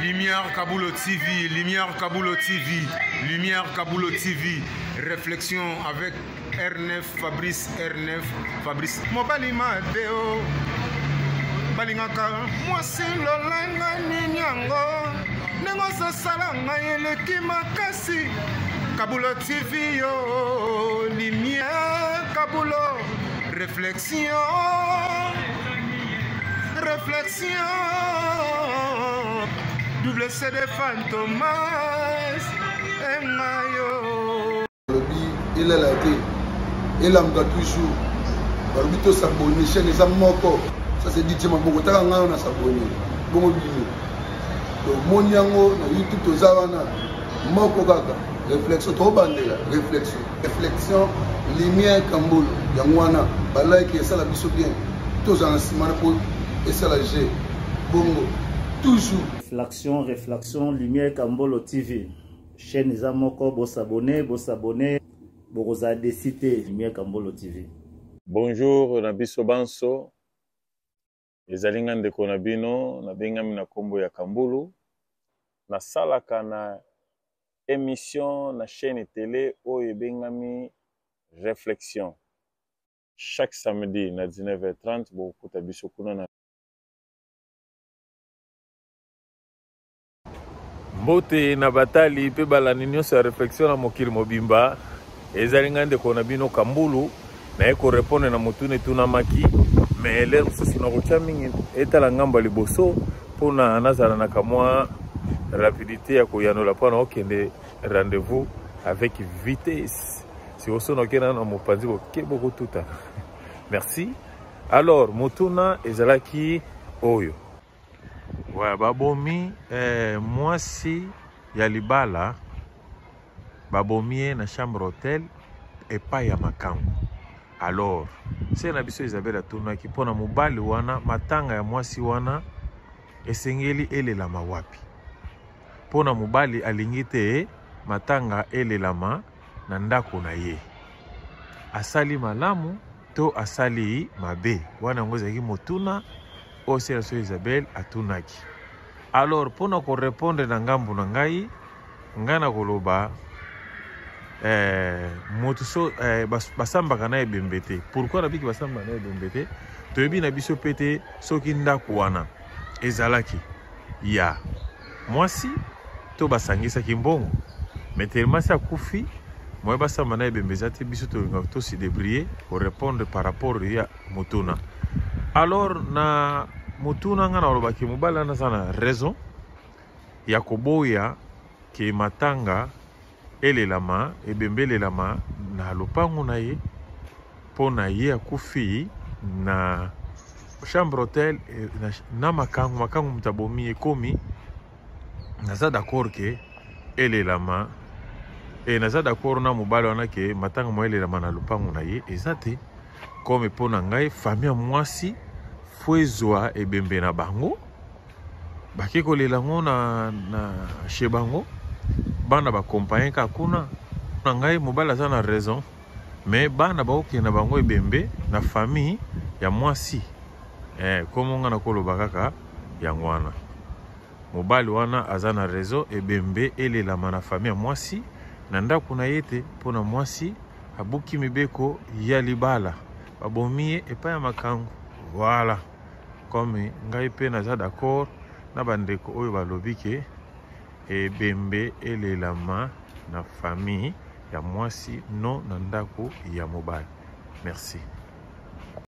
Lumière Kaboulo TV, Lumière Kaboulo TV, Lumière Kaboulo TV. Réflexion avec R9, Fabrice R9, Fabrice. Mobali Madeo, Balingaka, moi c'est l'olanga ninyango, nengo salanga yeleki makasi. Kaboulo TV yo, Lumière Kaboulo, réflexion. Réflexion, double CD Fantomas, Mayo. Il est là, il a toujours. Il a s'abonner, chaîne les amoko. Ça c'est dit, ma beaucoup t'as on a s'abonner. Bon bio. Donc mon yango na YouTube tozawana. Moko gaga. Réflexion, trop bandela. Réflexion. Réflexion, lumière Kambolo. Yangwana. Balai qui est ça la biso bien. Tous en ciment pour. Et ça la G. Bongo. Toujours. Réflexion, Lumière Kambolo TV. Chaîne Zamoko, vous s'abonnez, vous avez cité Lumière Kambolo TV. Bonjour, Nabiso Banso. Les alingan de Konabino, Nabengami na Kombo ya Kambulu. Na salaka na émission na chaîne télé Oye Bengami Réflexion. Chaque samedi na 19h30, beaucoup tabiso kuna na Mbote na batali pe balani nyonso ya réflexion na mokili mobimba ezali ngande kona bino Kambulu na eko répondre na motune tuna maki mais l'air mosusu na kotia mingi etala ngamba liboso mpona nazala na kamwa rapidité ya koyanola mpona okende rendez-vous avec vitesse si osono okenda na mopanzi boke bokotuta merci. Alors motuna ezalaki oyo ouais, babomi mwasi ya libala babomi na chambre hôtel epai ya makangu. Alors se na biso Isabelle atunaki mpona mobali wana matanga ya mwasi wana esengeli elelama wapi mpona mobali alingi te matanga elelama na ndako na ye asali malamu to asali mabe wana yango ezalaki motuna oyo so Isabelle atunaki. Alors pona ko répondre na ngambu na ngai ngana koloba moto so basambaka na ebembe te. Pourquoi na biki basamba na ebembe te? Toyebi na biso pete soki ndako wana ezalaki ya mwasi to basangisaki mbongo mais tellement ça akufi moi basamba na ebembe za te biso to si débrier pour répondre par rapport ya motuna. Alors na motuna nga na olobaki mobala na sana raison ya koboya ke matanga elelama ebembelelama na lopango na ye mpona ye akufi na chambre hôtel na makangu mutabomi ekomi naza d'accord ke elelama naza d'accord na mobala wana ke matanga mo elelama na lopango na ye eza te comme mpona ngai famille mwasi fwezwa ebembe na bango bake kolela ngo na chez bango bana bakompanye ka kuna na ngai mobali aza na raison mais bana baokenda bango ebembe na famille ya mwasi komo nga na koloba kaka yango wana mobali wana aza na raison ebembe elelama na famille ya mwasi na ndako na ye te mpona mwasi abuki mibeko ya libala babomi ye epai ya makangu. Voilà comme ngai pe naza d'accord na bandeko oyo balobi ke ebembe elelama na famille ya mwasi non na ndako ya mobali. Merci.